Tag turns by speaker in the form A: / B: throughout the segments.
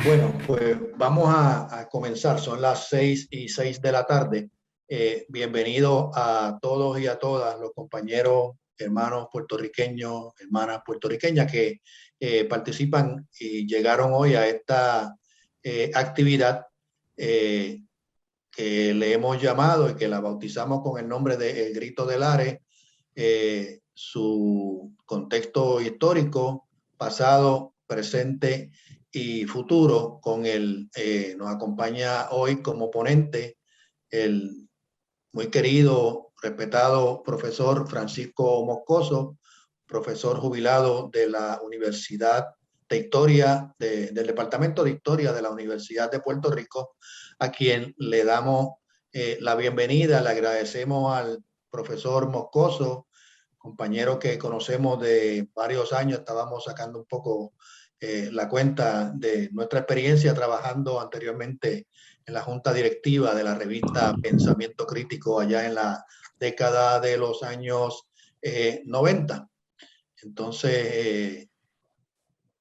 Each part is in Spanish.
A: Bueno, pues vamos a comenzar. Son las 6:06 de la tarde. Bienvenidos a todos y a todas los compañeros, hermanos puertorriqueños, hermanas puertorriqueñas que participan y llegaron hoy a esta actividad eh, que le hemos llamado y que la bautizamos con el nombre de El Grito del Lares. Su contexto histórico, pasado, presente y futuro. Nos acompaña hoy como ponente el muy querido, respetado profesor Francisco Moscoso, profesor jubilado de la Universidad de Historia, del Departamento de Historia de la Universidad de Puerto Rico, a quien le damos la bienvenida. Le agradecemos al profesor Moscoso, compañero que conocemos de varios años. Estábamos sacando un poco la cuenta de nuestra experiencia trabajando anteriormente en la junta directiva de la revista Pensamiento Crítico allá en la década de los años 90. Entonces,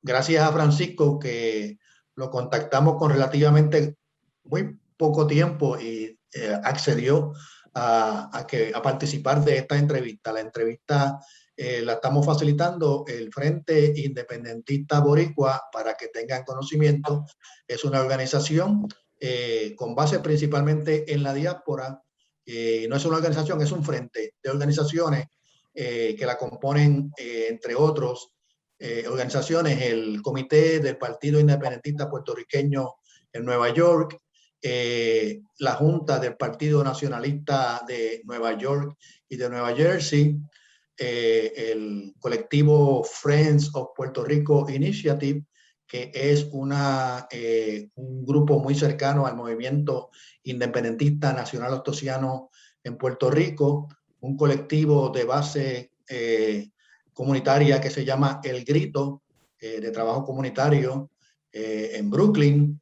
A: gracias a Francisco, que lo contactamos con relativamente muy poco tiempo y accedió a participar de esta entrevista. La entrevista la estamos facilitando el Frente Independentista Boricua. Para que tengan conocimiento, es una organización con base principalmente en la diáspora. No es una organización, es un frente de organizaciones que la componen, entre otros, organizaciones, el Comité del Partido Independentista Puertorriqueño en Nueva York, la Junta del Partido Nacionalista de Nueva York y de Nueva Jersey, el colectivo Friends of Puerto Rico Initiative, que es un grupo muy cercano al movimiento independentista nacional ostosiano en Puerto Rico, un colectivo de base comunitaria que se llama El Grito, de trabajo comunitario en Brooklyn,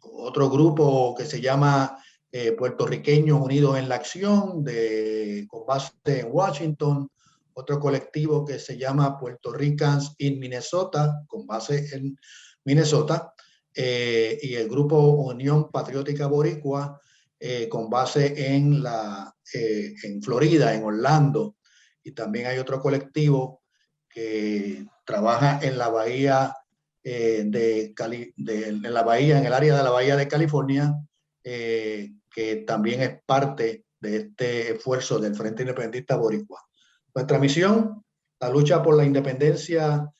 A: otro grupo que se llama Puertorriqueños Unidos en la Acción, con base en Washington, otro colectivo que se llama Puerto Ricans in Minnesota, con base en Minnesota, y el grupo Unión Patriótica Boricua, con base en Florida, en Orlando. Y también hay otro colectivo que trabaja en la bahía en la bahía, en el área de la bahía de California, que también es parte de este esfuerzo del Frente Independentista Boricua. Nuestra misión, la lucha por la independencia,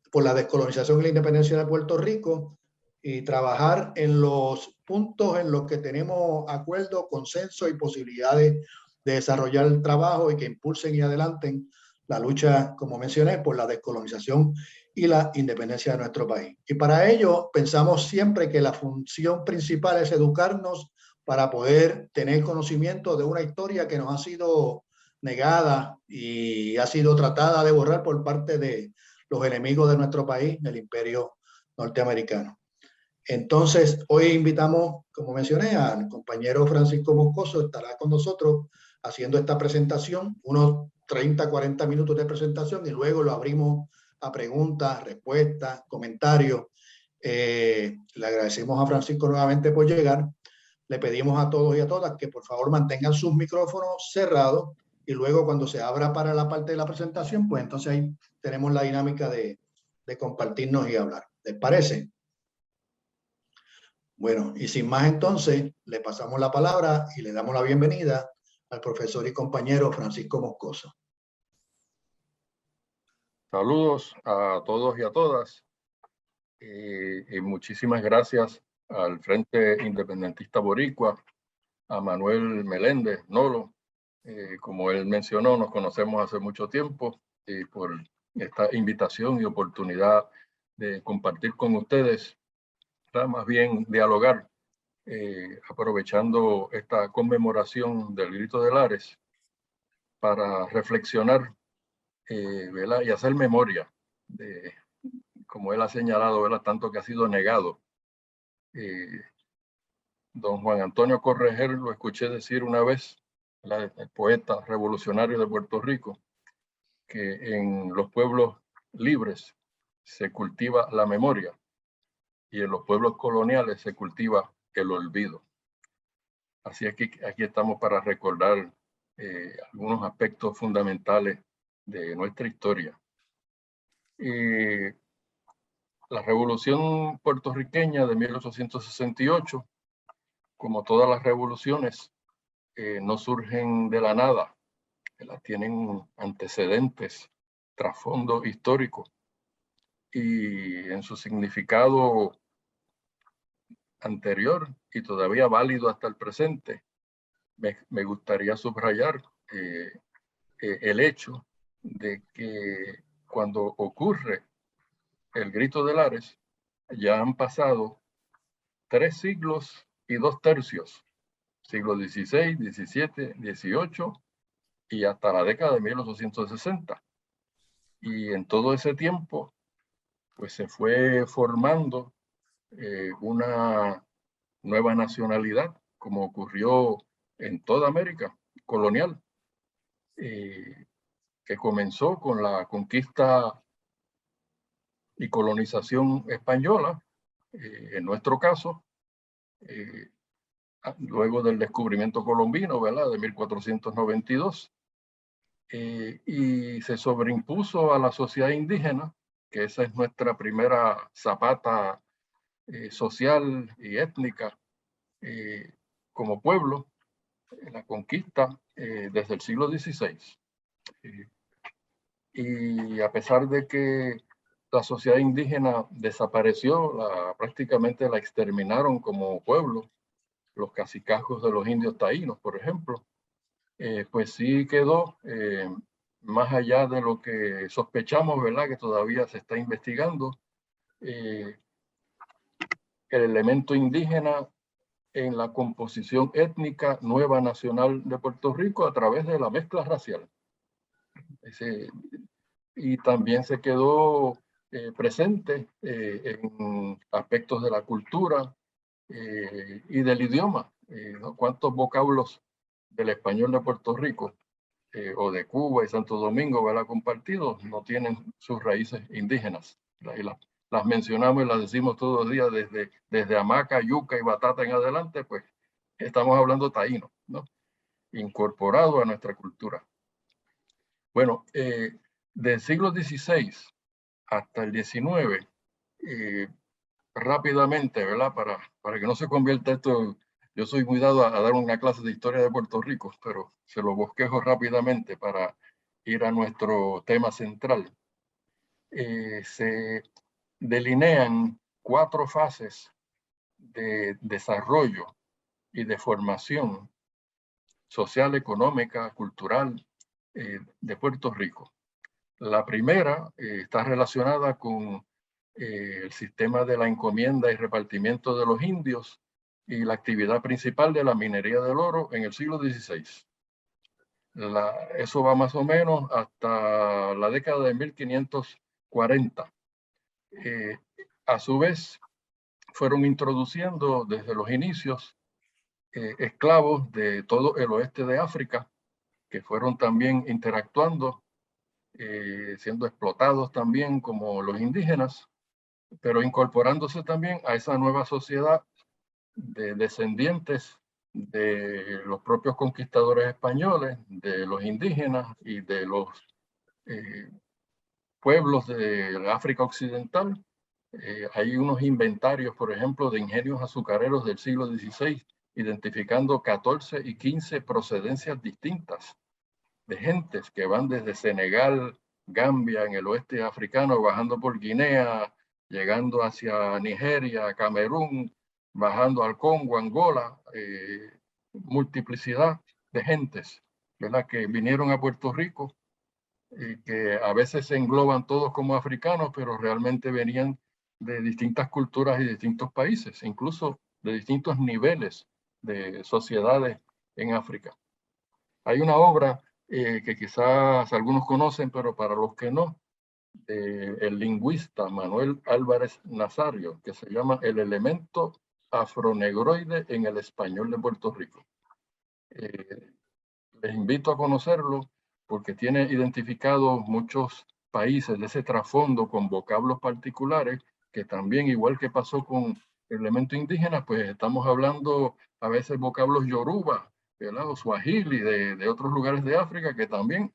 A: por la descolonización y la independencia de Puerto Rico, y trabajar en los puntos en los que tenemos acuerdo, consenso y posibilidades de desarrollar el trabajo y que impulsen y adelanten la lucha, como mencioné, por la descolonización y la independencia de nuestro país. Y para ello pensamos siempre que la función principal es educarnos para poder tener conocimiento de una historia que nos ha sido negada y ha sido tratada de borrar por parte de los enemigos de nuestro país, del imperio norteamericano. Entonces, hoy invitamos, como mencioné, al compañero Francisco Moscoso. Estará con nosotros haciendo esta presentación, unos 30, 40 minutos de presentación, y luego lo abrimos a preguntas, respuestas, comentarios. Le agradecemos a Francisco nuevamente por llegar. Le pedimos a todos y a todas que por favor mantengan sus micrófonos cerrados, y luego cuando se abra para la parte de la presentación, pues entonces ahí tenemos la dinámica de compartirnos y hablar. ¿Les parece? Bueno, y sin más entonces, le pasamos la palabra y le damos la bienvenida al profesor y compañero Francisco Moscoso.
B: Saludos a todos y a todas. Y muchísimas gracias al Frente Independentista Boricua, a Manuel Meléndez, Nolo. Como él mencionó, nos conocemos hace mucho tiempo, y por esta invitación y oportunidad de compartir con ustedes, más bien dialogar, aprovechando esta conmemoración del Grito de Lares para reflexionar y hacer memoria de, como él ha señalado, ¿verdad?, tanto que ha sido negado. Don Juan Antonio Correger lo escuché decir una vez, el poeta revolucionario de Puerto Rico, que en los pueblos libres se cultiva la memoria, y en los pueblos coloniales se cultiva el olvido. Así es que aquí estamos para recordar algunos aspectos fundamentales de nuestra historia. La Revolución puertorriqueña de 1868, como todas las revoluciones, no surgen de la nada, tienen antecedentes, trasfondo histórico, y en su significado anterior y todavía válido hasta el presente, me gustaría subrayar el hecho de que cuando ocurre el Grito de Lares, ya han pasado 3 siglos y 2 tercios, siglo XVI, XVII, XVIII y hasta la década de 1860. Y en todo ese tiempo, pues se fue formando una nueva nacionalidad, como ocurrió en toda América colonial, que comenzó con la conquista y colonización española, en nuestro caso, luego del descubrimiento colombino, ¿verdad?, de 1492, y se sobreimpuso a la sociedad indígena, que esa es nuestra primera zapata social y étnica como pueblo, la conquista desde el siglo XVI. Y a pesar de que la sociedad indígena desapareció, prácticamente la exterminaron como pueblo, los cacicazgos de los indios taínos, por ejemplo, pues sí quedó, más allá de lo que sospechamos, ¿verdad?, que todavía se está investigando, el elemento indígena en la composición étnica nueva nacional de Puerto Rico a través de la mezcla racial. Y también se quedó presente en aspectos de la cultura y del idioma. ¿No? ¿Cuántos vocablos del español de Puerto Rico o de Cuba y Santo Domingo, ¿verdad?, compartidos, no tienen sus raíces indígenas? Y las mencionamos y las decimos todos los días, desde hamaca, yuca y batata en adelante, pues estamos hablando taíno, ¿no?, incorporado a nuestra cultura. Bueno, del siglo XVI hasta el XIX, rápidamente, ¿verdad?, para que no se convierta esto, yo soy muy dado a dar una clase de historia de Puerto Rico, pero se lo bosquejo rápidamente para ir a nuestro tema central. Se delinean 4 fases de desarrollo y de formación social, económica, cultural de Puerto Rico. La primera está relacionada con el sistema de la encomienda y repartimiento de los indios y la actividad principal de la minería del oro en el siglo XVI. Eso va más o menos hasta la década de 1540. A su vez, fueron introduciendo desde los inicios esclavos de todo el oeste de África, que fueron también interactuando, siendo explotados también como los indígenas, pero incorporándose también a esa nueva sociedad de descendientes de los propios conquistadores españoles, de los indígenas y de los pueblos de África Occidental. Hay unos inventarios, por ejemplo, de ingenios azucareros del siglo XVI, identificando 14 y 15 procedencias distintas de gentes que van desde Senegal, Gambia, en el oeste africano, bajando por Guinea, llegando hacia Nigeria, Camerún, bajando al Congo, Angola, multiplicidad de gentes, ¿verdad?, que vinieron a Puerto Rico y que a veces se engloban todos como africanos, pero realmente venían de distintas culturas y distintos países, incluso de distintos niveles de sociedades en África. Hay una obra que quizás algunos conocen, pero para los que no, del lingüista Manuel Álvarez Nazario, que se llama El elemento afronegroide en el español de Puerto Rico. Les invito a conocerlo porque tiene identificados muchos países de ese trasfondo con vocablos particulares que también, igual que pasó con el elemento indígena, pues estamos hablando a veces vocablos yoruba, ¿verdad? O suajili de otros lugares de África que también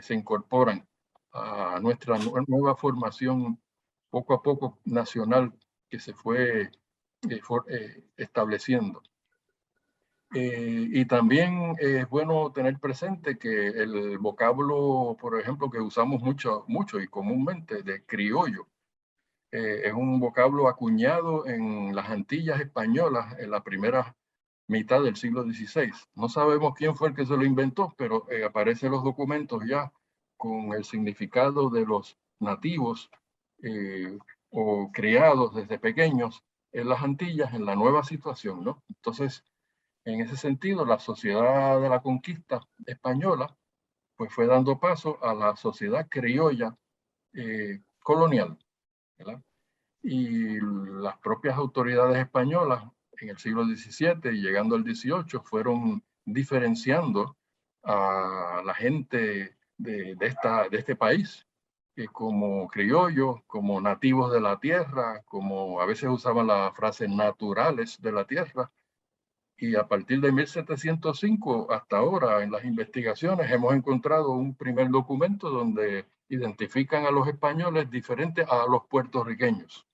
B: se incorporan a nuestra nueva formación poco a poco nacional que se fue estableciendo. Y también es bueno tener presente que el vocablo, por ejemplo, que usamos mucho y comúnmente de criollo, es un vocablo acuñado en las Antillas españolas en la primera mitad del siglo XVI. No sabemos quién fue el que se lo inventó, pero aparecen los documentos ya con el significado de los nativos o criados desde pequeños en las Antillas en la nueva situación, ¿no? Entonces, en ese sentido, la sociedad de la conquista española pues fue dando paso a la sociedad criolla colonial, ¿verdad? Y las propias autoridades españolas en el siglo XVII y llegando al XVIII fueron diferenciando a la gente de este país como criollos, como nativos de la tierra, como a veces usaban la frase naturales de la tierra. Y a partir de 1705 hasta ahora en las investigaciones hemos encontrado un primer documento donde identifican a los españoles diferentes a los puertorriqueños.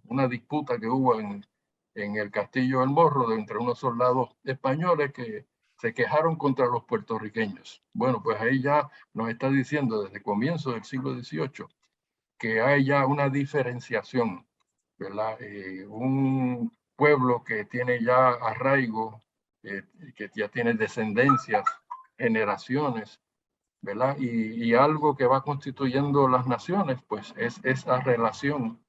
B: Una disputa que hubo en el Castillo del Morro entre unos soldados españoles que se quejaron contra los puertorriqueños. Bueno, pues ahí ya nos está diciendo desde comienzo del siglo XVIII que hay ya una diferenciación, ¿verdad? Un pueblo que tiene ya arraigo, que ya tiene descendencias, generaciones, ¿verdad? Y algo que va constituyendo las naciones, pues es esa relación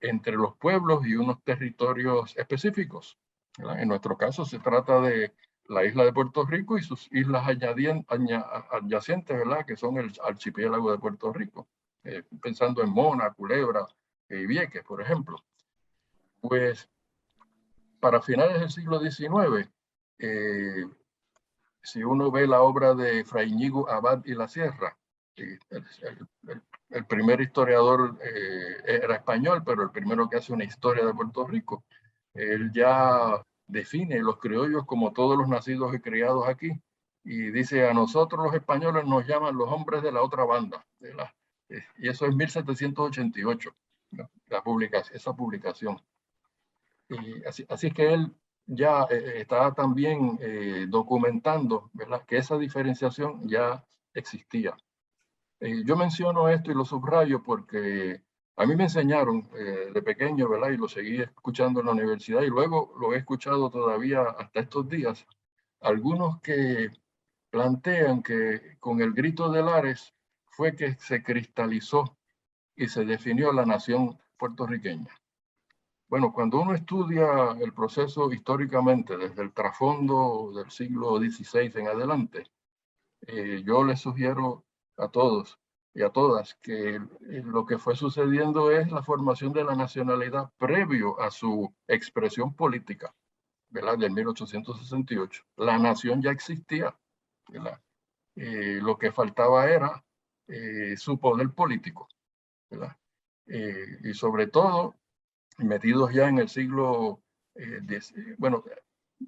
B: entre los pueblos y unos territorios específicos, ¿verdad? En nuestro caso se trata de la isla de Puerto Rico y sus islas adyacentes, ¿verdad? Que son el archipiélago de Puerto Rico, pensando en Mona, Culebra y Vieques, por ejemplo. Pues para finales del siglo XIX, si uno ve la obra de Fray Ñigo Abad y la Sierra, el primer historiador era español, pero el primero que hace una historia de Puerto Rico, él ya define los criollos como todos los nacidos y criados aquí, y dice, a nosotros los españoles nos llaman los hombres de la otra banda, y eso es 1788, ¿no? Esa publicación. Y así es que él ya está también documentando, ¿verdad?, que esa diferenciación ya existía. Yo menciono esto y lo subrayo porque a mí me enseñaron de pequeño, ¿verdad? Y lo seguí escuchando en la universidad y luego lo he escuchado todavía hasta estos días. Algunos que plantean que con el Grito de Lares fue que se cristalizó y se definió la nación puertorriqueña. Bueno, cuando uno estudia el proceso históricamente desde el trasfondo del siglo XVI en adelante, yo les sugiero a todos y a todas que lo que fue sucediendo es la formación de la nacionalidad previo a su expresión política, ¿verdad? Del 1868. La nación ya existía, ¿verdad? Lo que faltaba era su poder político, ¿verdad? Y sobre todo, metidos ya en el siglo, bueno,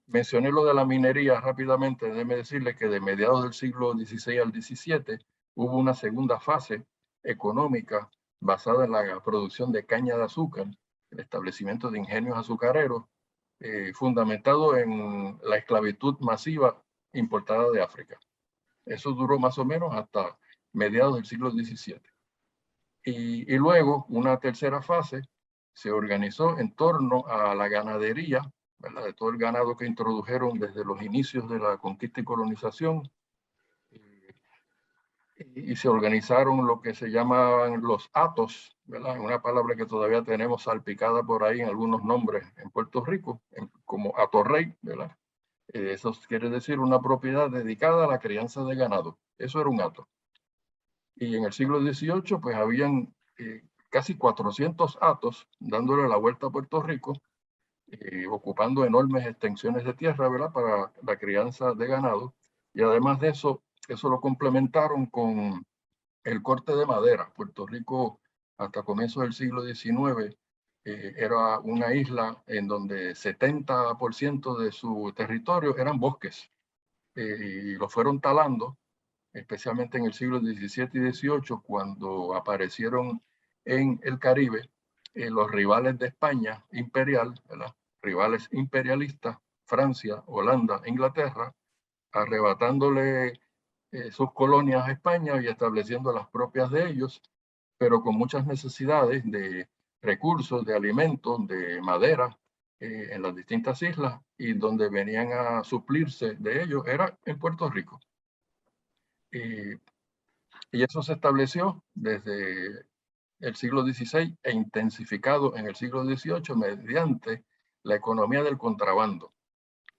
B: mencioné lo de la minería rápidamente, déjeme decirle que de mediados del siglo XVI al XVII hubo una segunda fase económica basada en la producción de caña de azúcar, el establecimiento de ingenios azucareros, fundamentado en la esclavitud masiva importada de África. Eso duró más o menos hasta mediados del siglo XVII. Y luego, una tercera fase se organizó en torno a la ganadería, ¿verdad?, de todo el ganado que introdujeron desde los inicios de la conquista y colonización, y se organizaron lo que se llaman los hatos, ¿verdad?, una palabra que todavía tenemos salpicada por ahí en algunos nombres en Puerto Rico, como atorrey, ¿verdad? Eso quiere decir una propiedad dedicada a la crianza de ganado. Eso era un hato. Y en el siglo XVIII, pues habían casi 400 hatos dándole la vuelta a Puerto Rico, ocupando enormes extensiones de tierra, ¿verdad?, para la crianza de ganado. Y además de eso lo complementaron con el corte de madera. Puerto Rico, hasta comienzos del siglo XIX, era una isla en donde 70% de su territorio eran bosques, y lo fueron talando, especialmente en el siglo XVII y XVIII, cuando aparecieron en el Caribe los rivales de España imperial, ¿verdad? Rivales imperialistas, Francia, Holanda, Inglaterra, arrebatándole sus colonias a España y estableciendo las propias de ellos, pero con muchas necesidades de recursos, de alimentos, de madera en las distintas islas, y donde venían a suplirse de ellos era en Puerto Rico. Y eso se estableció desde el siglo XVI e intensificado en el siglo XVIII mediante la economía del contrabando.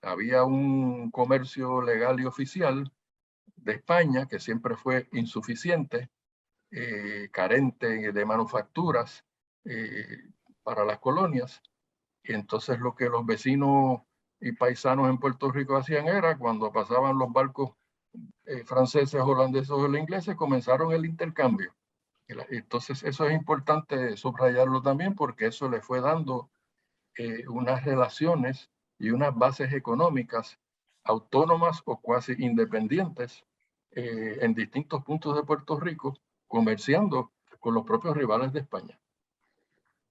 B: Había un comercio legal y oficial de España que siempre fue insuficiente, carente de manufacturas para las colonias, y entonces lo que los vecinos y paisanos en Puerto Rico hacían era, cuando pasaban los barcos franceses, holandeses o ingleses, comenzaron el intercambio. Entonces eso es importante subrayarlo también, porque eso le fue dando unas relaciones y unas bases económicas autónomas o cuasi independientes en distintos puntos de Puerto Rico, comerciando con los propios rivales de España.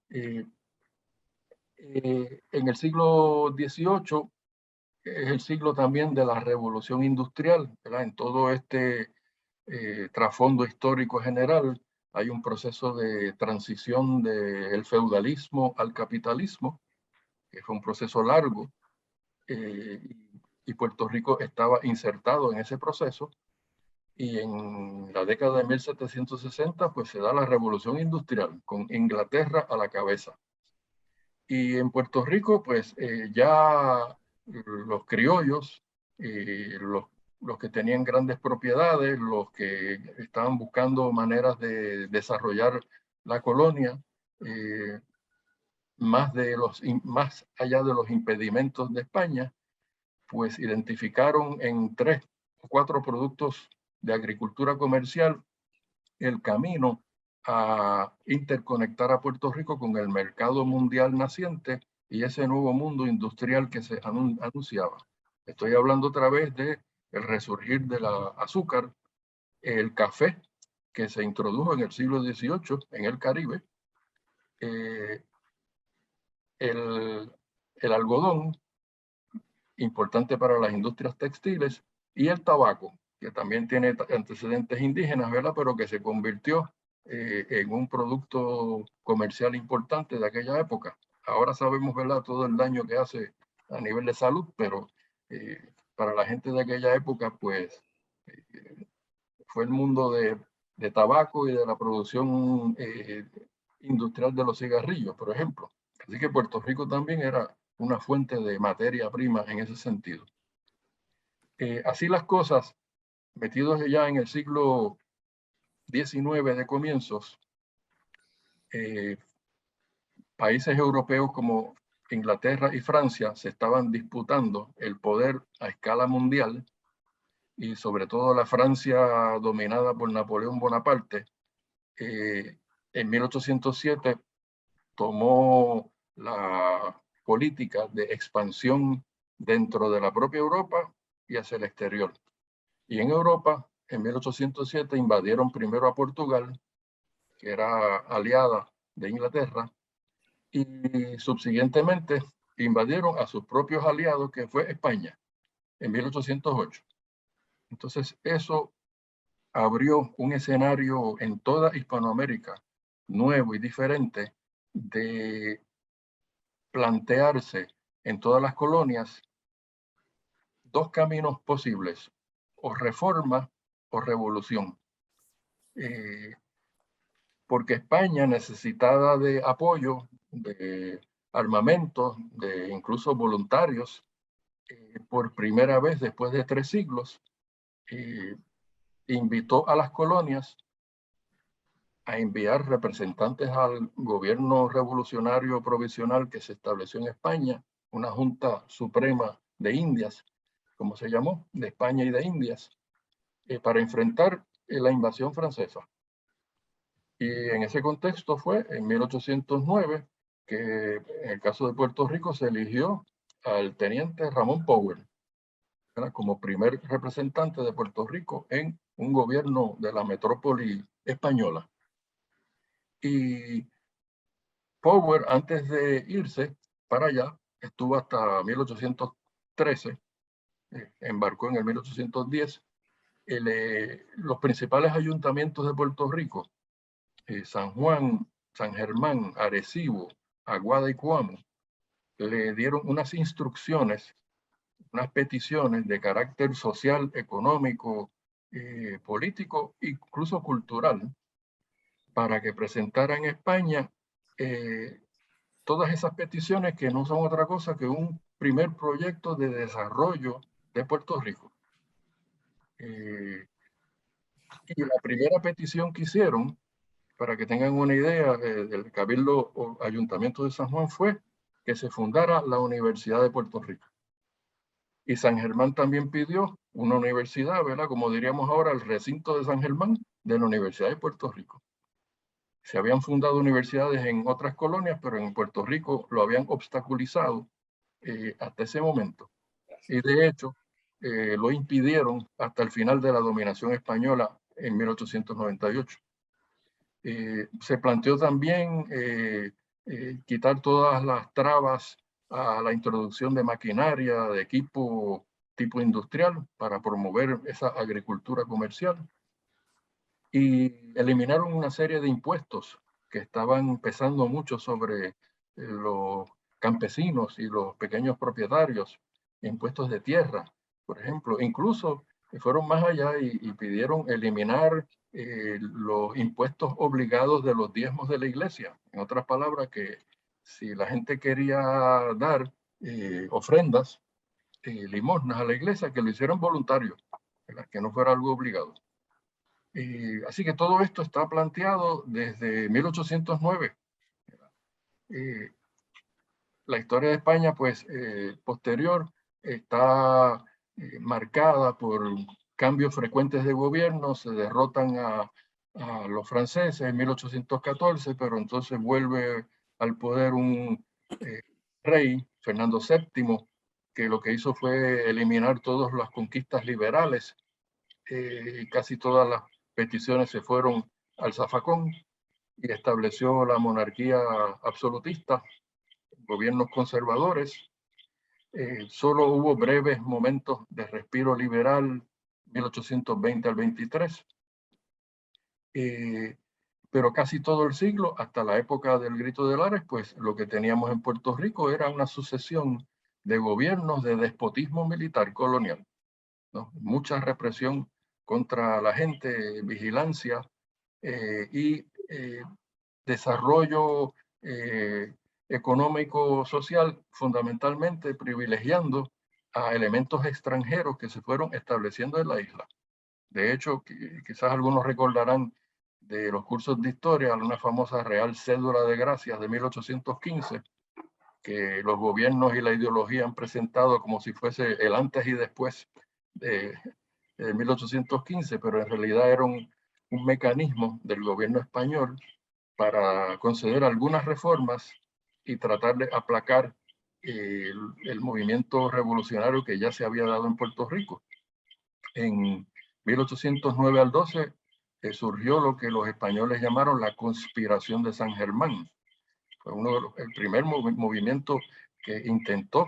B: En el siglo XVIII es el siglo también de la revolución industrial, ¿verdad? En todo este trasfondo histórico general hay un proceso de transición del feudalismo al capitalismo, que fue un proceso largo, y Puerto Rico estaba insertado en ese proceso, y en la década de 1760 pues se da la revolución industrial con Inglaterra a la cabeza. Y en Puerto Rico pues ya los criollos, los que tenían grandes propiedades, los que estaban buscando maneras de desarrollar la colonia, más allá de los impedimentos de España, pues identificaron en 3 o 4 productos de agricultura comercial el camino a interconectar a Puerto Rico con el mercado mundial naciente y ese nuevo mundo industrial que se anunciaba. Estoy hablando otra vez del resurgir del azúcar, el café, que se introdujo en el siglo XVIII en el Caribe, el algodón, importante para las industrias textiles, y el tabaco, que también tiene antecedentes indígenas, ¿verdad? Pero que se convirtió en un producto comercial importante de aquella época. Ahora sabemos, ¿verdad?, todo el daño que hace a nivel de salud, pero para la gente de aquella época, pues, fue el mundo de tabaco y de la producción industrial de los cigarrillos, por ejemplo. Así que Puerto Rico también era una fuente de materia prima en ese sentido. Así las cosas, metidos ya en el siglo XIX de comienzos, países europeos como Inglaterra y Francia se estaban disputando el poder a escala mundial, y sobre todo la Francia dominada por Napoleón Bonaparte, en 1807 tomó la política de expansión dentro de la propia Europa y hacia el exterior. Y en Europa, en 1807, invadieron primero a Portugal, que era aliada de Inglaterra, y subsiguientemente invadieron a sus propios aliados, que fue España, en 1808. Entonces, eso abrió un escenario en toda Hispanoamérica nuevo y diferente de plantearse en todas las colonias 2 caminos posibles: o reforma o revolución. Porque España, necesitada de apoyo, de armamento, de incluso voluntarios, por primera vez después de 3 siglos, invitó a las colonias a enviar representantes al gobierno revolucionario provisional que se estableció en España, una Junta Suprema de Indias, como se llamó, de España y de Indias, para enfrentar la invasión francesa. Y en ese contexto fue, en 1809, que en el caso de Puerto Rico se eligió al teniente Ramón Powell, ¿verdad?, como primer representante de Puerto Rico en un gobierno de la metrópoli española. Y Powell, antes de irse para allá, estuvo hasta 1813, embarcó en el 1810. Los principales ayuntamientos de Puerto Rico, San Juan, San Germán, Arecibo, Aguada y Cuamo, le dieron unas instrucciones, unas peticiones de carácter social, económico, político, incluso cultural, para que presentara en España todas esas peticiones, que no son otra cosa que un primer proyecto de desarrollo de Puerto Rico. Y la primera petición que hicieron, para que tengan una idea, del Cabildo o Ayuntamiento de San Juan, fue que se fundara la Universidad de Puerto Rico. Y San Germán también pidió una universidad, ¿verdad?, como diríamos ahora, el recinto de San Germán de la Universidad de Puerto Rico. Se habían fundado universidades en otras colonias, pero en Puerto Rico lo habían obstaculizado hasta ese momento. Y de hecho, lo impidieron hasta el final de la dominación española en 1898. Se planteó también quitar todas las trabas a la introducción de maquinaria, de equipo tipo industrial, para promover esa agricultura comercial. Y eliminaron una serie de impuestos que estaban pesando mucho sobre los campesinos y los pequeños propietarios, impuestos de tierra, por ejemplo. Incluso fueron más allá y pidieron eliminar los impuestos obligados de los diezmos de la iglesia. En otras palabras, que si la gente quería dar ofrendas, limosnas a la iglesia, que lo hicieran voluntario, que no fuera algo obligado. Así que todo esto está planteado desde 1809. La historia de España, pues, posterior, está marcada por cambios frecuentes de gobierno. Se derrotan a los franceses en 1814, pero entonces vuelve al poder un rey, Fernando VII, que lo que hizo fue eliminar todas las conquistas liberales. Casi todas las peticiones se fueron al zafacón, y estableció la monarquía absolutista, gobiernos conservadores. Solo hubo breves momentos de respiro liberal, 1820 al 23, pero casi todo el siglo, hasta la época del Grito de Lares, pues lo que teníamos en Puerto Rico era una sucesión de gobiernos de despotismo militar colonial, ¿no? Mucha represión contra la gente, vigilancia y desarrollo económico social, fundamentalmente privilegiando a elementos extranjeros que se fueron estableciendo en la isla. De hecho, quizás algunos recordarán de los cursos de historia una famosa Real Cédula de Gracias de 1815, que los gobiernos y la ideología han presentado como si fuese el antes y después de 1815, pero en realidad era un mecanismo del gobierno español para conceder algunas reformas y tratar de aplacar el movimiento revolucionario que ya se había dado en Puerto Rico. En 1809 al 12 surgió lo que los españoles llamaron la Conspiración de San Germán. Fue el primer movimiento que intentó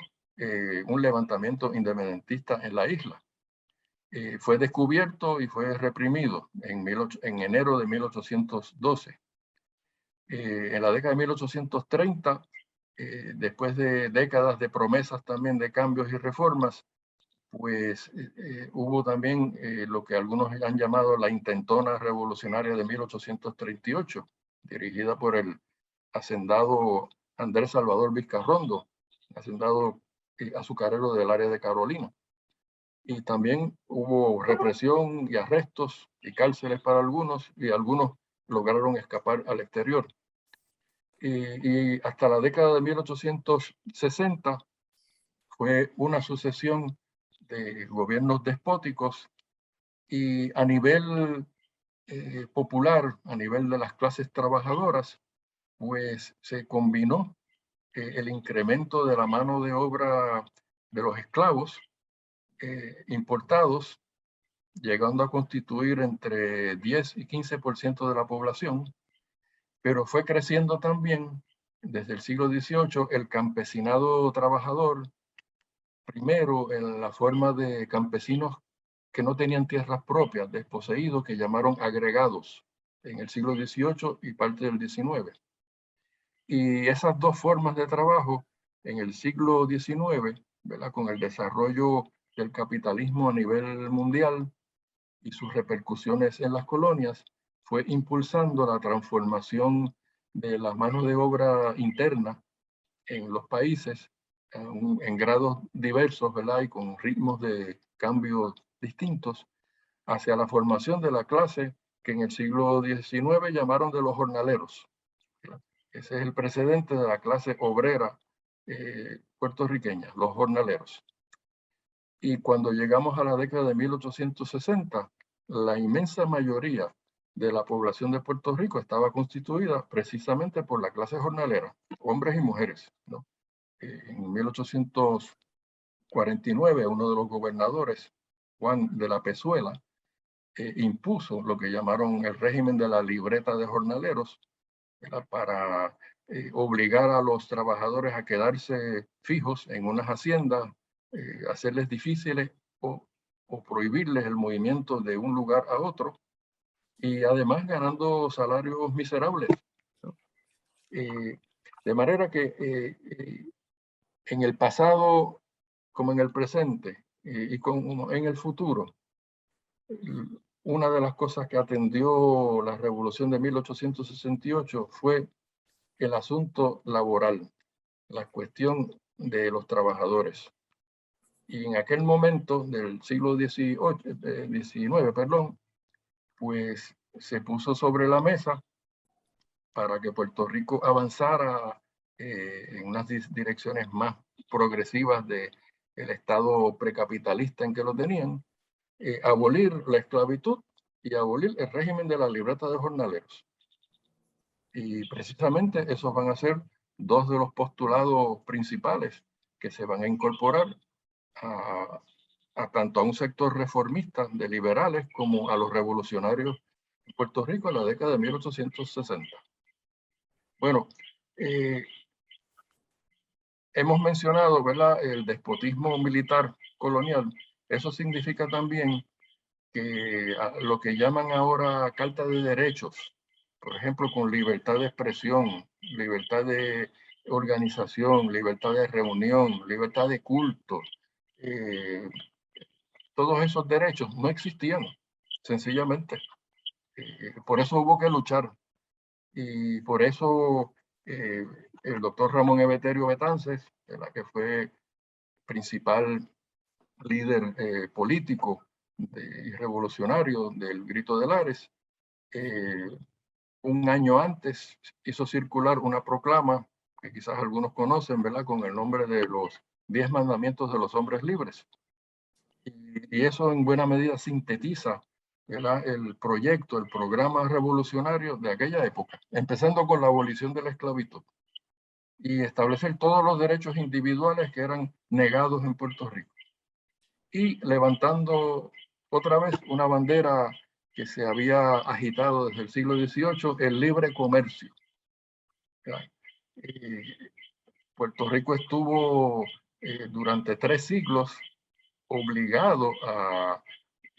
B: un levantamiento independentista en la isla. Fue descubierto y fue reprimido en enero de 1812. En la década de 1830, después de décadas de promesas también de cambios y reformas, pues hubo también lo que algunos han llamado la intentona revolucionaria de 1838, dirigida por el hacendado Andrés Salvador Vizcarrondo, hacendado azucarero del área de Carolina. Y también hubo represión y arrestos y cárceles para algunos, y algunos lograron escapar al exterior. Y hasta la década de 1860 fue una sucesión de gobiernos despóticos, y a nivel popular, a nivel de las clases trabajadoras, pues se combinó el incremento de la mano de obra de los esclavos importados, llegando a constituir entre 10 y 15% de la población, pero fue creciendo también desde el siglo XVIII el campesinado trabajador, primero en la forma de campesinos que no tenían tierras propias, desposeídos, que llamaron agregados en el siglo XVIII y parte del XIX. Y esas dos formas de trabajo en el siglo XIX, ¿verdad? Con el desarrollo del capitalismo a nivel mundial y sus repercusiones en las colonias, fue impulsando la transformación de la mano de obra interna en los países en grados diversos, ¿verdad? Y con ritmos de cambio distintos, hacia la formación de la clase que en el siglo XIX llamaron de los jornaleros. Ese es el precedente de la clase obrera puertorriqueña, los jornaleros. Y cuando llegamos a la década de 1860, la inmensa mayoría de la población de Puerto Rico estaba constituida precisamente por la clase jornalera, hombres y mujeres, ¿no? En 1849, uno de los gobernadores, Juan de la Pezuela, impuso lo que llamaron el régimen de la libreta de jornaleros, ¿verdad? Para obligar a los trabajadores a quedarse fijos en unas haciendas, hacerles difíciles o prohibirles el movimiento de un lugar a otro, y además ganando salarios miserables, ¿no? De manera que en el pasado como en el presente y como en el futuro, una de las cosas que atendió la revolución de 1868 fue el asunto laboral, la cuestión de los trabajadores. Y en aquel momento del siglo XIX, pues se puso sobre la mesa para que Puerto Rico avanzara en unas direcciones más progresivas del Estado precapitalista en que lo tenían, abolir la esclavitud y abolir el régimen de la libreta de jornaleros. Y precisamente esos van a ser dos de los postulados principales que se van a incorporar a tanto a un sector reformista de liberales como a los revolucionarios en Puerto Rico en la década de 1860. Bueno, hemos mencionado, ¿verdad?, el despotismo militar colonial. Eso significa también que lo que llaman ahora Carta de Derechos, por ejemplo, con libertad de expresión, libertad de organización, libertad de reunión, libertad de culto, todos esos derechos no existían, sencillamente. Por eso hubo que luchar. Y por eso el doctor Ramón Emeterio Betances, que fue principal líder político y revolucionario del Grito de Lares, un año antes hizo circular una proclama que quizás algunos conocen, ¿verdad?, con el nombre de los 10 mandamientos de los hombres libres. Y eso en buena medida sintetiza, ¿verdad?, el proyecto, el programa revolucionario de aquella época, empezando con la abolición de la esclavitud y establecer todos los derechos individuales que eran negados en Puerto Rico. Y levantando otra vez una bandera que se había agitado desde el siglo XVIII, el libre comercio. Puerto Rico estuvo durante 3 siglos obligado a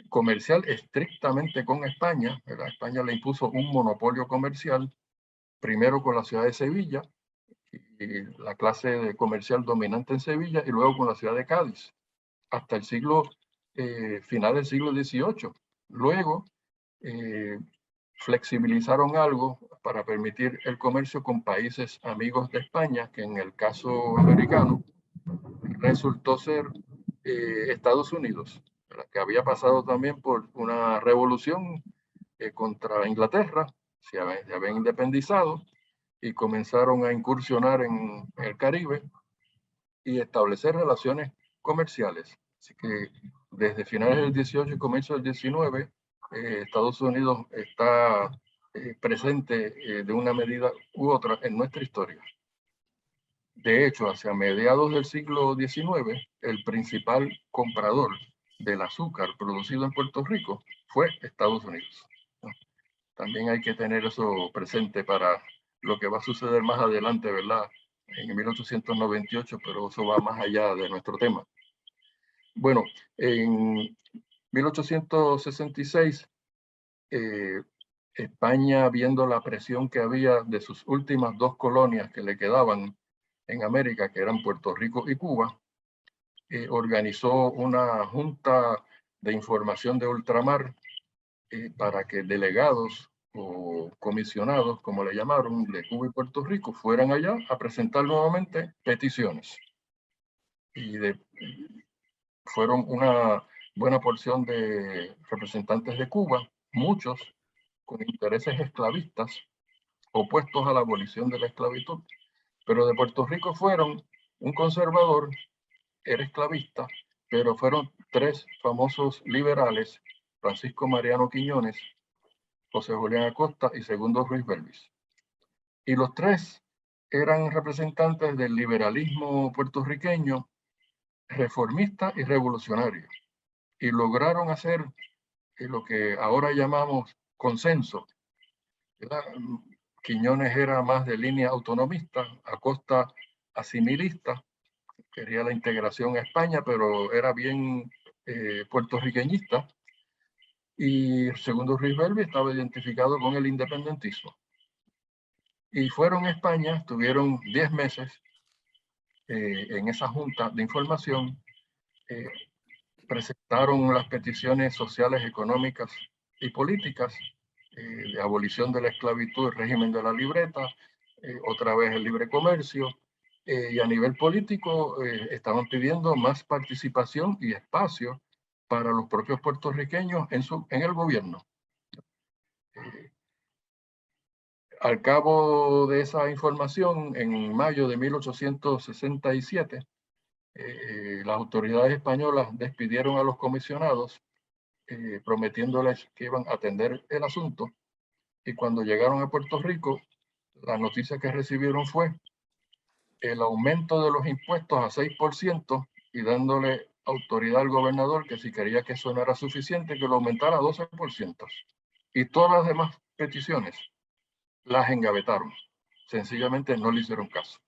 B: comercial estrictamente con España, ¿verdad? España le impuso un monopolio comercial, primero con la ciudad de Sevilla, y la clase comercial dominante en Sevilla, y luego con la ciudad de Cádiz, hasta el final del siglo XVIII. Luego flexibilizaron algo para permitir el comercio con países amigos de España, que en el caso americano resultó ser Estados Unidos, que había pasado también por una revolución contra Inglaterra, se habían independizado y comenzaron a incursionar en el Caribe y establecer relaciones comerciales. Así que desde finales del 18 y comienzo del 19, Estados Unidos está presente de una medida u otra en nuestra historia. De hecho, hacia mediados del siglo XIX, el principal comprador del azúcar producido en Puerto Rico fue Estados Unidos. También hay que tener eso presente para lo que va a suceder más adelante, ¿verdad? En 1898, pero eso va más allá de nuestro tema. Bueno, en 1866, España, viendo la presión que había de sus últimas dos colonias que le quedaban en América, que eran Puerto Rico y Cuba, organizó una junta de información de ultramar para que delegados o comisionados, como le llamaron, de Cuba y Puerto Rico, fueran allá a presentar nuevamente peticiones. Y fueron una buena porción de representantes de Cuba, muchos con intereses esclavistas, opuestos a la abolición de la esclavitud. Pero de Puerto Rico fueron un conservador, era esclavista, pero fueron tres famosos liberales, Francisco Mariano Quiñones, José Julián Acosta y Segundo Ruiz Belvis. Y los tres eran representantes del liberalismo puertorriqueño, reformista y revolucionario. Y lograron hacer lo que ahora llamamos consenso, ¿verdad? Quiñones era más de línea autonomista, Acosta asimilista, quería la integración a España, pero era bien puertorriqueñista. Y Segundo Ruiz Belvis estaba identificado con el independentismo. Y fueron a España, estuvieron 10 meses en esa junta de información, presentaron las peticiones sociales, económicas y políticas, de abolición de la esclavitud, el régimen de la libreta, otra vez el libre comercio, y a nivel político estaban pidiendo más participación y espacio para los propios puertorriqueños en el gobierno. Al cabo de esa información, en mayo de 1867, las autoridades españolas despidieron a los comisionados, prometiéndoles que iban a atender el asunto. Y cuando llegaron a Puerto Rico, la noticia que recibieron fue el aumento de los impuestos a 6% y dándole autoridad al gobernador que si quería que eso no era suficiente, que lo aumentara a 12%. Y todas las demás peticiones las engavetaron. Sencillamente no le hicieron caso.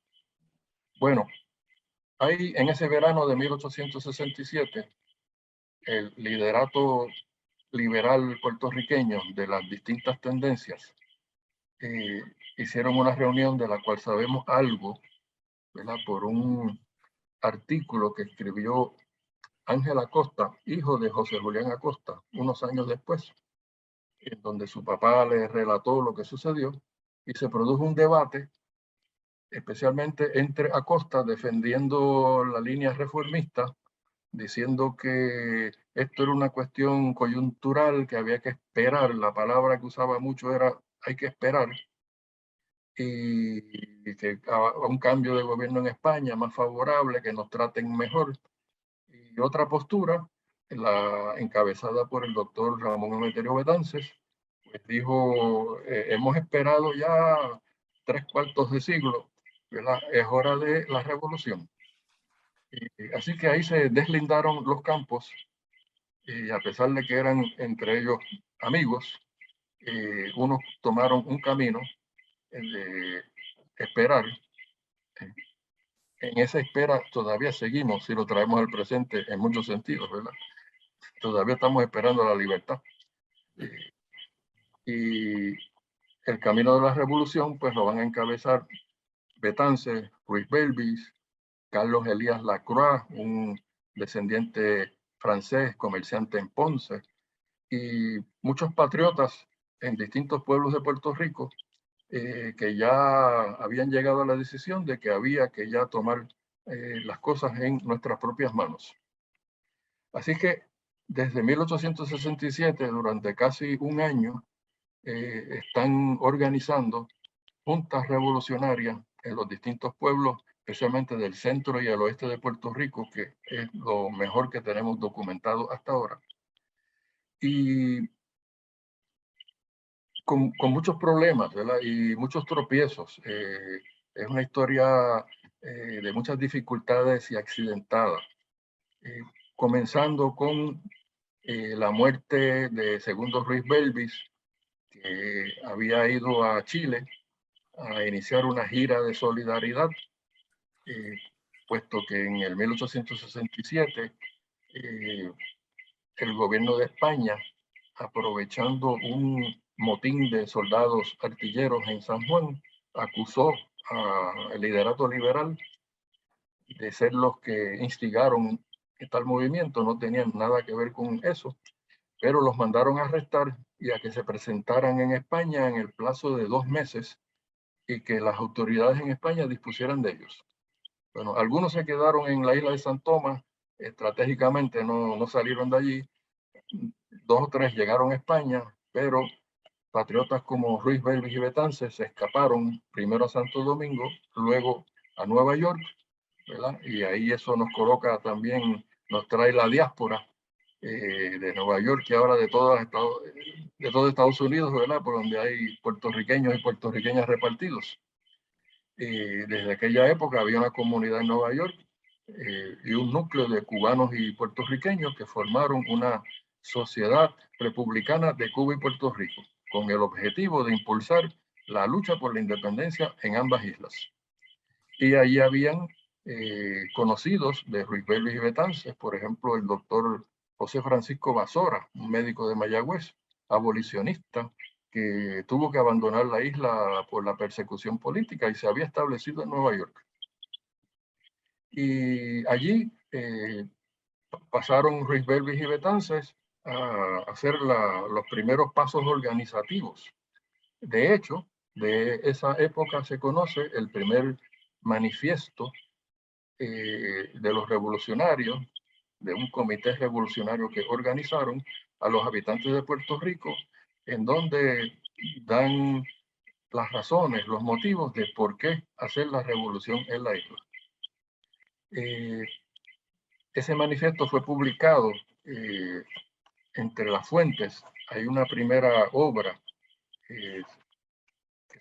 B: Bueno, ahí en ese verano de 1867, el liderato liberal puertorriqueño de las distintas tendencias hicieron una reunión de la cual sabemos algo, ¿verdad? Por un artículo que escribió Ángel Acosta, hijo de José Julián Acosta, unos años después, en donde su papá le relató lo que sucedió y se produjo un debate, especialmente entre Acosta defendiendo la línea reformista, diciendo que esto era una cuestión coyuntural, que había que esperar, la palabra que usaba mucho era hay que esperar, y que a un cambio de gobierno en España más favorable, que nos traten mejor. Y otra postura, la encabezada por el doctor Ramón Emeterio Betances, pues dijo, hemos esperado ya 3/4 de siglo, ¿verdad? Es hora de la revolución. Así que ahí se deslindaron los campos, y a pesar de que eran entre ellos amigos, unos tomaron un camino de esperar. En esa espera todavía seguimos, si lo traemos al presente, en muchos sentidos, ¿verdad? Todavía estamos esperando la libertad. Y el camino de la revolución, pues lo van a encabezar Betances, Ruiz Belvis, Carlos Elías Lacroix, un descendiente francés, comerciante en Ponce, y muchos patriotas en distintos pueblos de Puerto Rico que ya habían llegado a la decisión de que había que ya tomar las cosas en nuestras propias manos. Así que desde 1867, durante casi un año, están organizando juntas revolucionarias en los distintos pueblos, especialmente del centro y el oeste de Puerto Rico, que es lo mejor que tenemos documentado hasta ahora. Y con muchos problemas, ¿verdad? Y muchos tropiezos. Es una historia de muchas dificultades y accidentada, comenzando con la muerte de Segundo Ruiz Belvis, que había ido a Chile a iniciar una gira de solidaridad, puesto que en el 1867 el gobierno de España, aprovechando un motín de soldados artilleros en San Juan, acusó al liderato liberal de ser los que instigaron tal movimiento. No tenían nada que ver con eso, pero los mandaron a arrestar y a que se presentaran en España en el plazo de 2 meses y que las autoridades en España dispusieran de ellos. Bueno, algunos se quedaron en la isla de San Tomás, estratégicamente no salieron de allí. 2 o 3 llegaron a España, pero patriotas como Ruiz Belvis y Betances se escaparon primero a Santo Domingo, luego a Nueva York, ¿verdad? Y ahí eso nos coloca también, nos trae la diáspora de Nueva York y ahora de todo Estados Unidos, ¿verdad? Por donde hay puertorriqueños y puertorriqueñas repartidos. Desde aquella época había una comunidad en Nueva York y un núcleo de cubanos y puertorriqueños que formaron una sociedad republicana de Cuba y Puerto Rico, con el objetivo de impulsar la lucha por la independencia en ambas islas. Y allí habían conocidos de Ruiz Belvis y Betances, por ejemplo, el doctor José Francisco Basora, un médico de Mayagüez, abolicionista, que tuvo que abandonar la isla por la persecución política y se había establecido en Nueva York. Y allí pasaron Ruiz Belvis y Betances a hacer los primeros pasos organizativos. De hecho, de esa época se conoce el primer manifiesto de los revolucionarios, de un comité revolucionario que organizaron a los habitantes de Puerto Rico, en donde dan las razones, los motivos de por qué hacer la revolución en la isla. Ese manifiesto fue publicado entre las fuentes. Hay una primera obra que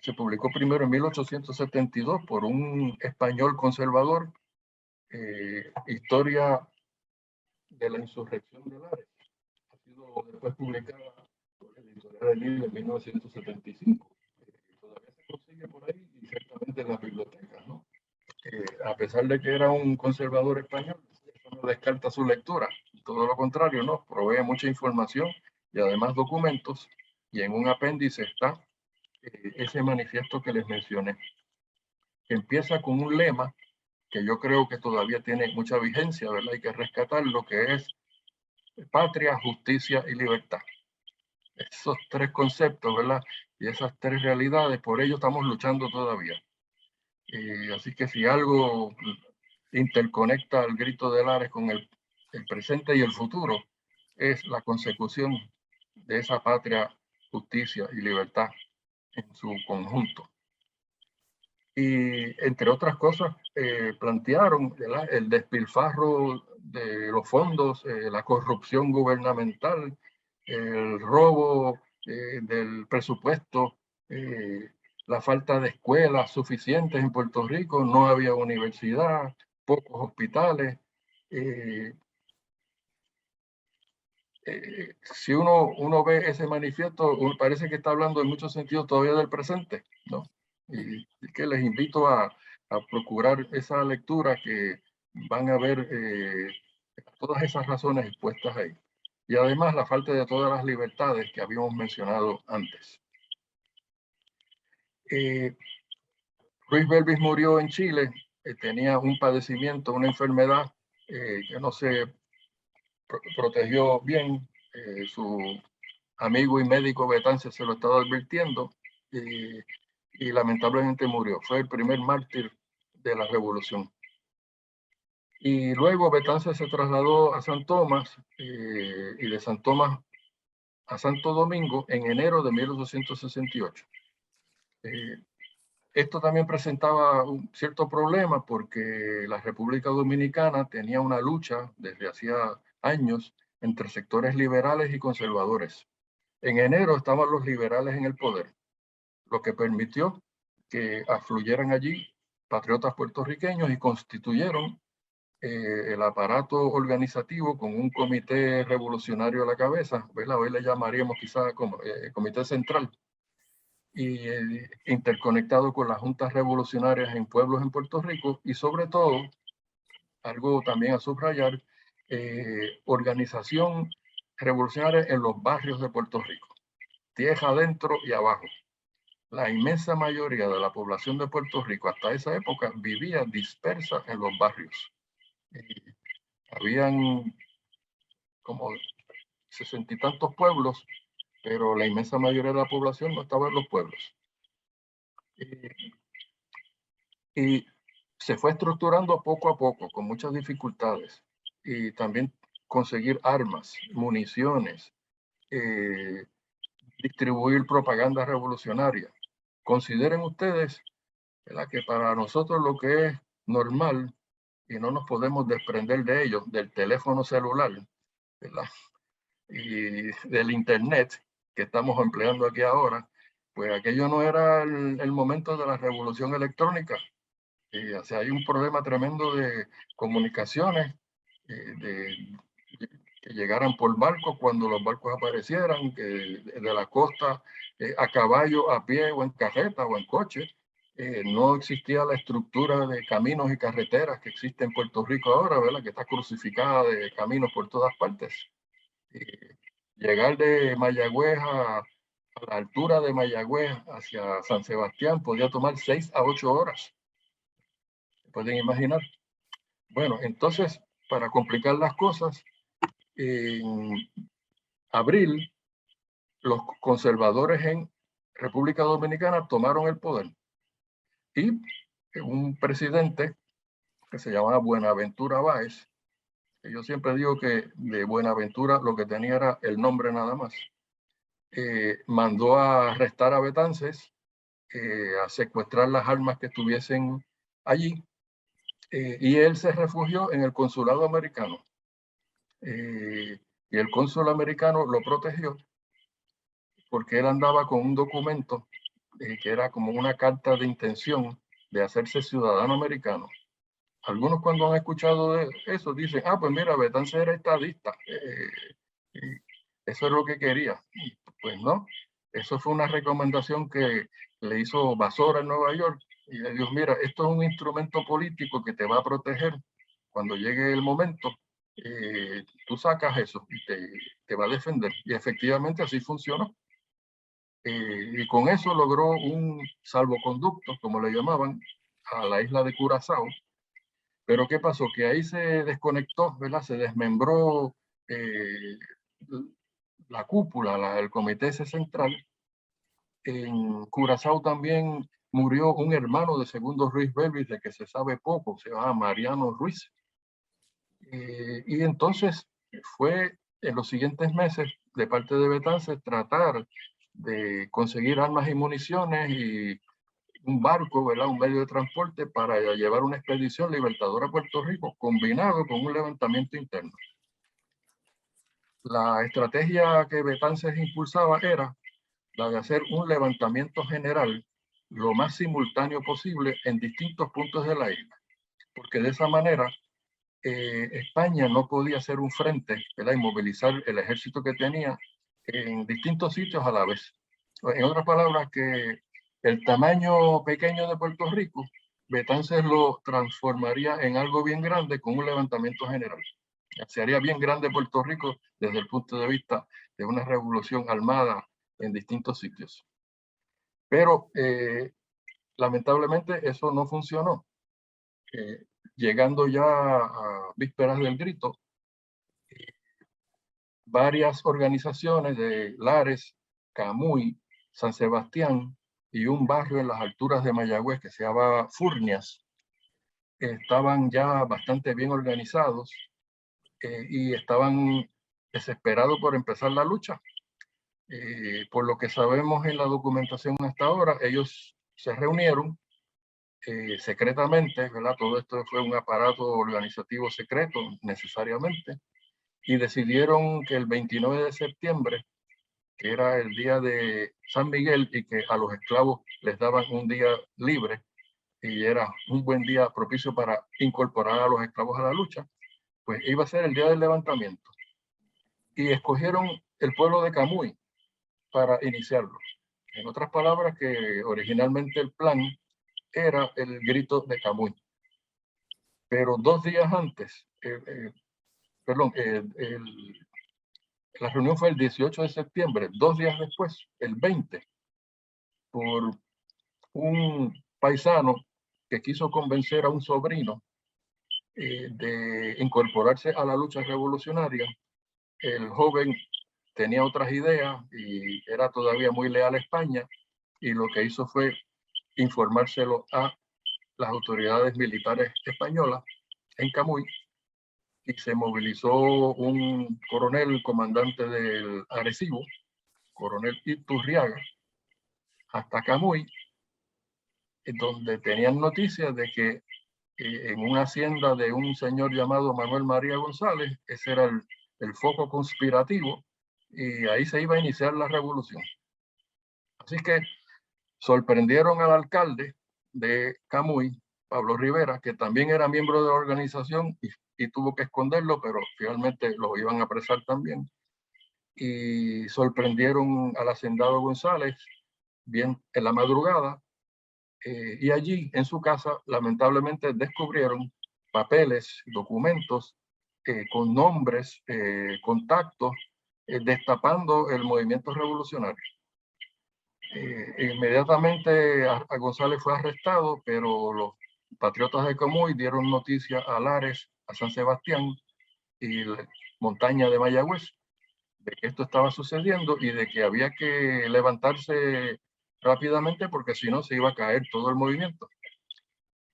B: se publicó primero en 1872 por un español conservador, Historia de la Insurrección de Lares. Ha sido después publicada por el editorial del Libro en 1975. Todavía se consigue por ahí y ciertamente en las bibliotecas, ¿no? A pesar de que era un conservador español, eso no descarta su lectura. Todo lo contrario, ¿no? Provee mucha información y además documentos. Y en un apéndice está ese manifiesto que les mencioné. Empieza con un lema que yo creo que todavía tiene mucha vigencia, ¿verdad? Hay que rescatar lo que es patria, justicia y libertad. Esos 3 conceptos, ¿verdad? Y esas 3 realidades, por ello estamos luchando todavía. Así que si algo interconecta el grito de Lares con el presente y el futuro, es la consecución de esa patria, justicia y libertad en su conjunto. Y entre otras cosas, plantearon, ¿verdad?, el despilfarro de los fondos, la corrupción gubernamental, el robo del presupuesto, la falta de escuelas suficientes en Puerto Rico, no había universidad, pocos hospitales. Si uno ve ese manifiesto, parece que está hablando en muchos sentidos todavía del presente, ¿no? Y que les invito a procurar esa lectura, que van a ver todas esas razones expuestas ahí. Y además la falta de todas las libertades que habíamos mencionado antes. Ruiz Belvis murió en Chile, tenía un padecimiento, una enfermedad que no se protegió bien. Su amigo y médico Betances se lo estaba advirtiendo y lamentablemente murió. Fue el primer mártir de la revolución. Y luego Betances se trasladó a San Tomás y de San Tomás a Santo Domingo en enero de 1868. Esto también presentaba un cierto problema porque la República Dominicana tenía una lucha desde hacía años entre sectores liberales y conservadores. En enero estaban los liberales en el poder, lo que permitió que afluyeran allí patriotas puertorriqueños y constituyeron el aparato organizativo con un comité revolucionario a la cabeza, ¿verdad? Hoy le llamaríamos quizás como comité central, y interconectado con las juntas revolucionarias en pueblos en Puerto Rico, y sobre todo, algo también a subrayar, organización revolucionaria en los barrios de Puerto Rico, tierra adentro y abajo. La inmensa mayoría de la población de Puerto Rico hasta esa época vivía dispersa en los barrios. Habían como 60 y tantos pueblos, pero la inmensa mayoría de la población no estaba en los pueblos. Y se fue estructurando poco a poco, con muchas dificultades, y también conseguir armas, municiones, distribuir propaganda revolucionaria. Consideren ustedes, ¿verdad?, que para nosotros lo que es normal, y no nos podemos desprender de ello, del teléfono celular, ¿verdad?, y del internet que estamos empleando aquí ahora, pues aquello no era el momento de la revolución electrónica. O sea, hay un problema tremendo de comunicaciones, que llegaran por barco cuando los barcos aparecieran, que de la costa a caballo, a pie o en carreta o en coche. No existía la estructura de caminos y carreteras que existe en Puerto Rico ahora, ¿verdad?, que está crucificada de caminos por todas partes. Llegar de Mayagüez a la altura de Mayagüez hacia San Sebastián podía tomar 6 a 8 horas. ¿Pueden imaginar? Bueno, entonces, para complicar las cosas, en abril, los conservadores en República Dominicana tomaron el poder y un presidente que se llamaba Buenaventura Báez, que yo siempre digo que de Buenaventura lo que tenía era el nombre nada más, mandó a arrestar a Betances, a secuestrar las armas que estuviesen allí, y él se refugió en el consulado americano. Y el cónsul americano lo protegió porque él andaba con un documento que era como una carta de intención de hacerse ciudadano americano. Algunos, cuando han escuchado de eso, dicen, pues mira, Betances era estadista, eso es lo que quería. Y pues no, eso fue una recomendación que le hizo Basora en Nueva York, y le dijo, mira, esto es un instrumento político que te va a proteger cuando llegue el momento. Tú sacas eso y te va a defender. Y efectivamente así funcionó. Y con eso logró un salvoconducto, como le llamaban, a la isla de Curazao. Pero ¿qué pasó? Que ahí se desconectó, ¿verdad? Se desmembró la cúpula, el comité ese central. En Curazao también murió un hermano de Segundo Ruiz Belvis, de que se sabe poco, se llama Mariano Ruiz. Y entonces fue en los siguientes meses, de parte de Betances, tratar de conseguir armas y municiones y un barco, ¿verdad?, un medio de transporte para llevar una expedición libertadora a Puerto Rico, combinado con un levantamiento interno. La estrategia que Betances impulsaba era la de hacer un levantamiento general lo más simultáneo posible en distintos puntos de la isla, porque de esa manera España no podía hacer un frente, ¿verdad?, y movilizar el ejército que tenía en distintos sitios a la vez. En otras palabras, que el tamaño pequeño de Puerto Rico, Betances lo transformaría en algo bien grande con un levantamiento general. Se haría bien grande Puerto Rico desde el punto de vista de una revolución armada en distintos sitios. Pero lamentablemente eso no funcionó. Llegando ya a vísperas del grito, varias organizaciones de Lares, Camuy, San Sebastián y un barrio en las alturas de Mayagüez que se llama Furnias, estaban ya bastante bien organizados y estaban desesperados por empezar la lucha. Por lo que sabemos en la documentación hasta ahora, ellos se reunieron secretamente, ¿verdad? Todo esto fue un aparato organizativo secreto necesariamente, y decidieron que el 29 de septiembre, que era el día de San Miguel y que a los esclavos les daban un día libre, y era un buen día propicio para incorporar a los esclavos a la lucha, pues iba a ser el día del levantamiento. Y escogieron el pueblo de Camuy para iniciarlo. En otras palabras, que originalmente el plan era el grito de Camuy. Pero 2 días antes, la reunión fue el 18 de septiembre, 2 días después, el 20, por un paisano que quiso convencer a un sobrino de incorporarse a la lucha revolucionaria. El joven tenía otras ideas y era todavía muy leal a España, y lo que hizo fue informárselo a las autoridades militares españolas en Camuy, y se movilizó un coronel comandante del Arecibo, coronel Iturriaga, hasta Camuy, donde tenían noticias de que en una hacienda de un señor llamado Manuel María González, ese era el foco conspirativo, y ahí se iba a iniciar la revolución. Así que sorprendieron al alcalde de Camuy, Pablo Rivera, que también era miembro de la organización y tuvo que esconderlo, pero finalmente lo iban a apresar también. Y sorprendieron al hacendado González bien en la madrugada, y allí en su casa lamentablemente descubrieron papeles, documentos con nombres, contactos, destapando el movimiento revolucionario. Inmediatamente a González fue arrestado, pero los patriotas de Camuy dieron noticia a Lares, a San Sebastián y la montaña de Mayagüez de que esto estaba sucediendo y de que había que levantarse rápidamente porque si no se iba a caer todo el movimiento.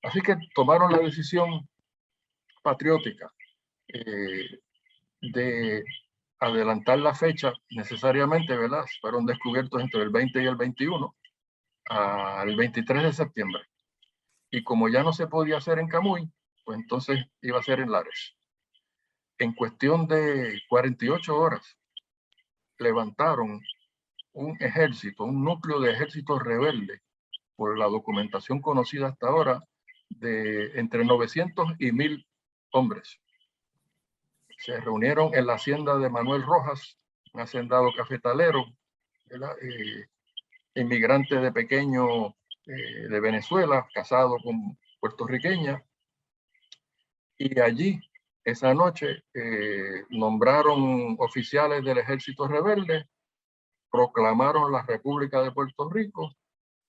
B: Así que tomaron la decisión patriótica de adelantar la fecha necesariamente, ¿verdad? Fueron descubiertos entre el 20 y el 21 al 23 de septiembre. Y como ya no se podía hacer en Camuy, pues entonces iba a ser en Lares. En cuestión de 48 horas, levantaron un ejército, un núcleo de ejércitos rebeldes, por la documentación conocida hasta ahora, de entre 900 y 1000 hombres. Se reunieron en la hacienda de Manuel Rojas, un hacendado cafetalero, inmigrante de pequeño de Venezuela, casado con puertorriqueña, y allí esa noche nombraron oficiales del ejército rebelde, proclamaron la República de Puerto Rico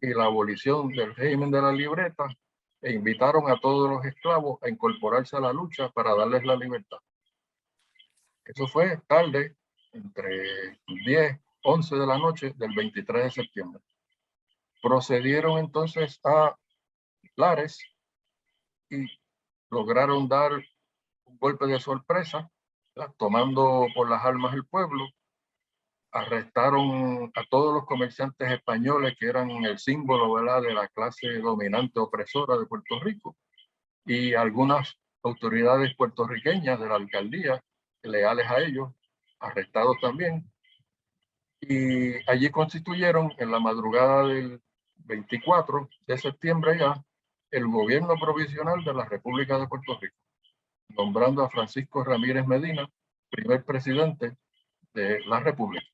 B: y la abolición del régimen de la libreta, e invitaron a todos los esclavos a incorporarse a la lucha para darles la libertad. Eso fue tarde, entre 10, 11 de la noche del 23 de septiembre. Procedieron entonces a Lares y lograron dar un golpe de sorpresa, tomando por las armas el pueblo. Arrestaron a todos los comerciantes españoles que eran el símbolo, ¿verdad?, de la clase dominante opresora de Puerto Rico, y algunas autoridades puertorriqueñas de la alcaldía leales a ellos, arrestados también. Y allí constituyeron en la madrugada del 24 de septiembre ya el gobierno provisional de la República de Puerto Rico, nombrando a Francisco Ramírez Medina primer presidente de la República.